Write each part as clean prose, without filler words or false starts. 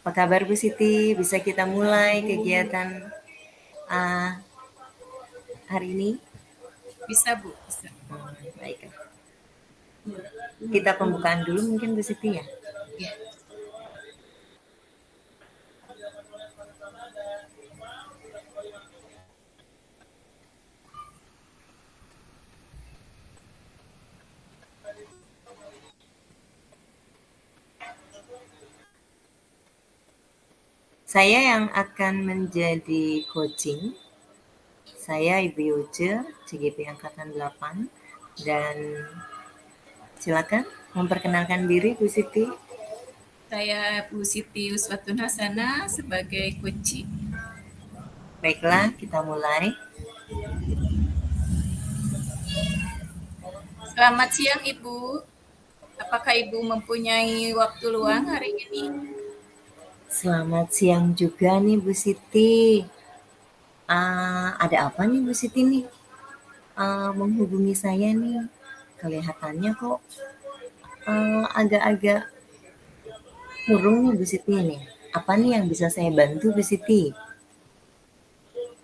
Apa kabar Bu Siti? Bisa kita mulai kegiatan uh, hari ini? Bisa Bu, bisa. Baik. Kita pembukaan dulu mungkin Bu Siti ya. Ya. Saya yang akan menjadi coaching. Saya Ibu Yoce, CGP Angkatan 8. Dan silakan memperkenalkan diri Bu Siti. Saya Bu Siti Uswatun Hasana sebagai kunci. Baiklah, kita mulai. Selamat siang Ibu. Apakah Ibu mempunyai waktu luang hari ini? Selamat siang juga nih Bu Siti. Ada apa nih Bu Siti nih? Menghubungi saya nih. Kelihatannya kok agak-agak murung nih Bu Siti nih. Apa nih yang bisa saya bantu Bu Siti?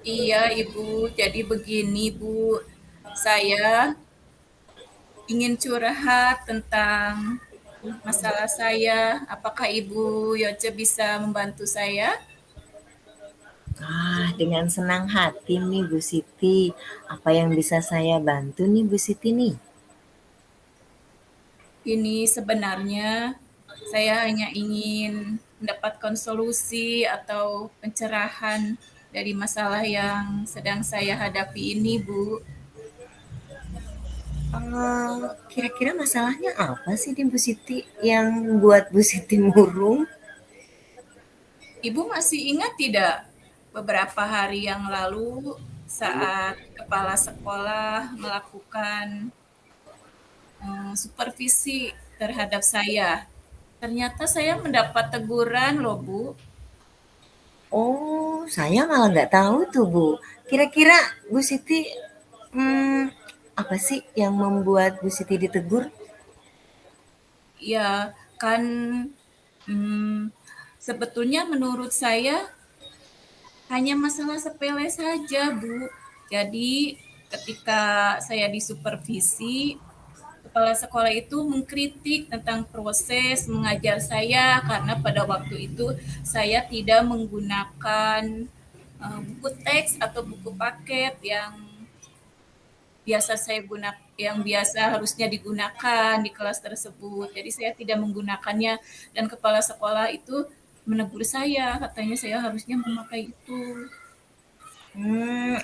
Iya Ibu, jadi begini Bu. Saya ingin curhat tentang masalah saya. Apakah Ibu Yoce bisa membantu saya? Dengan senang hati nih Bu Siti. Apa yang bisa saya bantu nih Bu Siti nih? Ini sebenarnya saya hanya ingin mendapatkan solusi atau pencerahan dari masalah yang sedang saya hadapi ini, Bu. Kira-kira masalahnya apa sih nih Bu Siti yang buat Bu Siti murung? Ibu masih ingat tidak beberapa hari yang lalu saat kepala sekolah melakukan supervisi terhadap saya? Ternyata saya mendapat teguran loh, Bu. Oh, saya malah nggak tahu tuh Bu. Kira-kira Bu Siti, hmm, apa sih yang membuat Bu Siti ditegur? Ya, kan hmm, sebetulnya menurut saya hanya masalah sepele saja, Bu. Jadi ketika saya disupervisi, kepala sekolah itu mengkritik tentang proses mengajar saya karena pada waktu itu saya tidak menggunakan buku teks atau buku paket yang biasa harusnya digunakan di kelas tersebut. Jadi saya tidak menggunakannya dan kepala sekolah itu menegur saya, katanya saya harusnya memakai itu.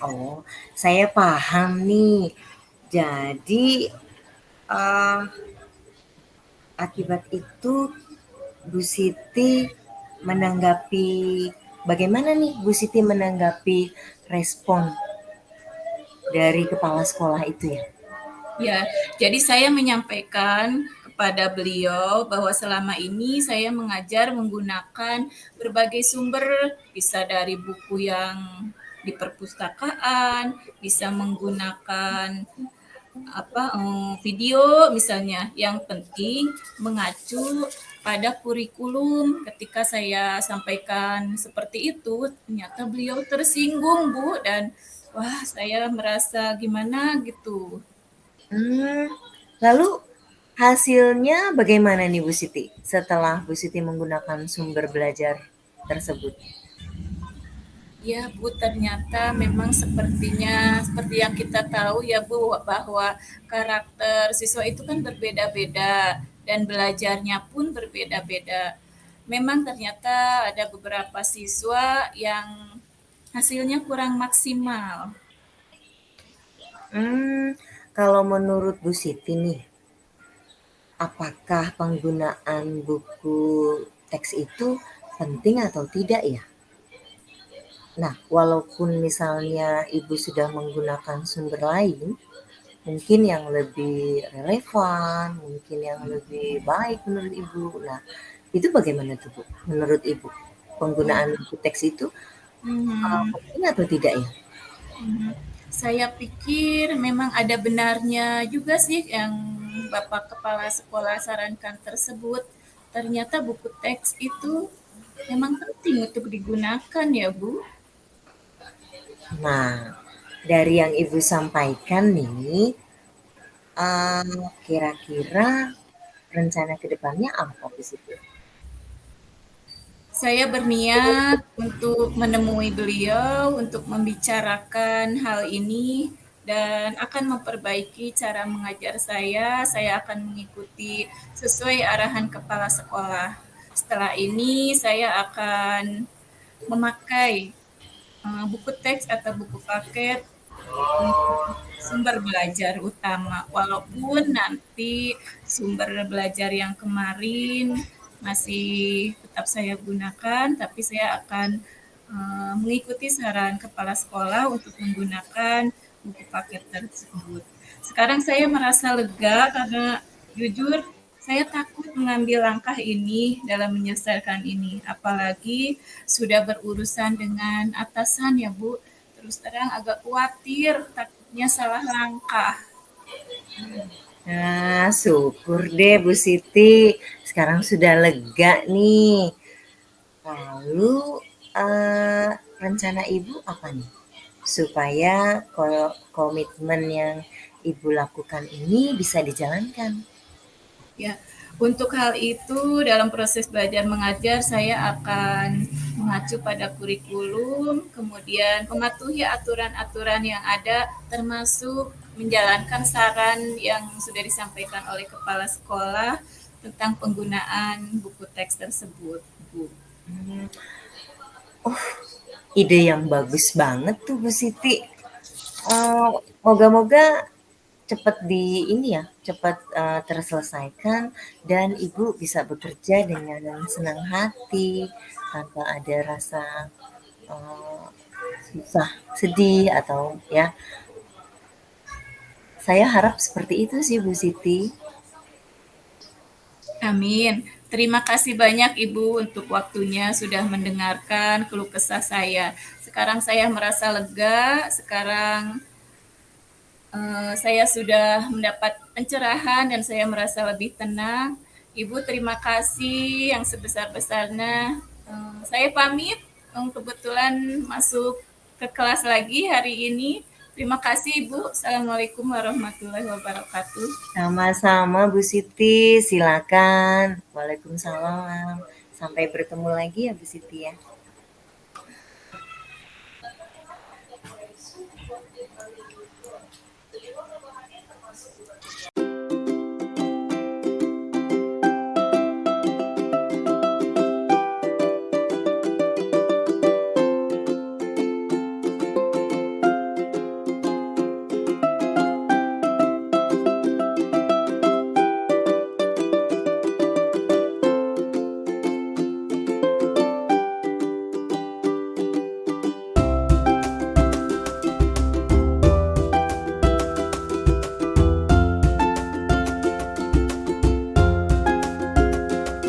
Oh, saya paham nih. Jadi, eee, akibat itu Bu Siti menanggapi bagaimana nih Bu Siti menanggapi respon dari kepala sekolah itu ya? Ya, jadi saya menyampaikan kepada beliau bahwa selama ini saya mengajar menggunakan berbagai sumber, bisa dari buku yang di perpustakaan, bisa menggunakan video misalnya. Yang penting mengacu pada kurikulum. Ketika saya sampaikan seperti itu, ternyata beliau tersinggung, Bu, dan wah, saya merasa gimana gitu. Mmm, Lalu hasilnya bagaimana nih Bu Siti, setelah Bu Siti menggunakan sumber belajar tersebut? Ya, Bu, ternyata memang sepertinya seperti yang kita tahu ya, Bu, bahwa karakter siswa itu kan berbeda-beda dan belajarnya pun berbeda-beda. Memang ternyata ada beberapa siswa yang hasilnya kurang maksimal. Mmm, Kalau menurut Bu Siti nih, apakah penggunaan buku teks itu penting atau tidak ya? Nah, walaupun misalnya Ibu sudah menggunakan sumber lain, mungkin yang lebih relevan, mungkin yang lebih baik menurut Ibu. Nah, itu bagaimana tuh Bu, menurut Ibu? Oh, Penggunaan buku teks itu mhm, penting atau tidak ya? mhm. Saya pikir memang ada benarnya juga sih yang Bapak Kepala Sekolah sarankan tersebut. Ternyata buku teks itu memang penting untuk digunakan ya Bu. Nah, dari yang Ibu sampaikan nih, kira-kira rencana ke depannya apa di situ? Saya berniat untuk menemui beliau untuk membicarakan hal ini dan akan memperbaiki cara mengajar saya. Saya akan mengikuti sesuai arahan kepala sekolah. Setelah ini saya akan memakai buku teks atau buku paket untuk sumber belajar utama. Walaupun nanti sumber belajar yang kemarin masih tetap saya gunakan, tapi saya akan mengikuti saran kepala sekolah untuk menggunakan buku paket tersebut. Sekarang saya merasa lega karena jujur saya takut mengambil langkah ini dalam menyelesaikan ini, apalagi sudah berurusan dengan atasan ya Bu. Terus terang agak khawatir, takutnya salah langkah. Nah, syukur deh Bu Siti, sekarang sudah lega nih. Lalu, rencana Ibu apa nih? Supaya komitmen yang Ibu lakukan ini bisa dijalankan. Ya, untuk hal itu dalam proses belajar mengajar saya akan mengacu pada kurikulum, kemudian mematuhi aturan-aturan yang ada termasuk menjalankan saran yang sudah disampaikan oleh kepala sekolah tentang penggunaan buku teks tersebut, Bu. Hmm, ide yang bagus banget tuh Bu Siti. Moga-moga cepat di ini ya, cepat terselesaikan dan Ibu bisa bekerja dengan senang hati tanpa ada rasa eh, susah, sedih atau ya. Saya harap seperti itu sih Bu Siti. Amin. Terima kasih banyak Ibu untuk waktunya sudah mendengarkan keluh kesah saya. Sekarang saya merasa lega, sekarang saya sudah mendapat pencerahan dan saya merasa lebih tenang. Ibu terima kasih yang sebesar-besarnya. Saya pamit, kebetulan masuk ke kelas lagi hari ini. Terima kasih Ibu. Assalamualaikum warahmatullahi wabarakatuh. Sama-sama Bu Siti, silakan. Waalaikumsalam. Sampai bertemu lagi ya Bu Siti ya.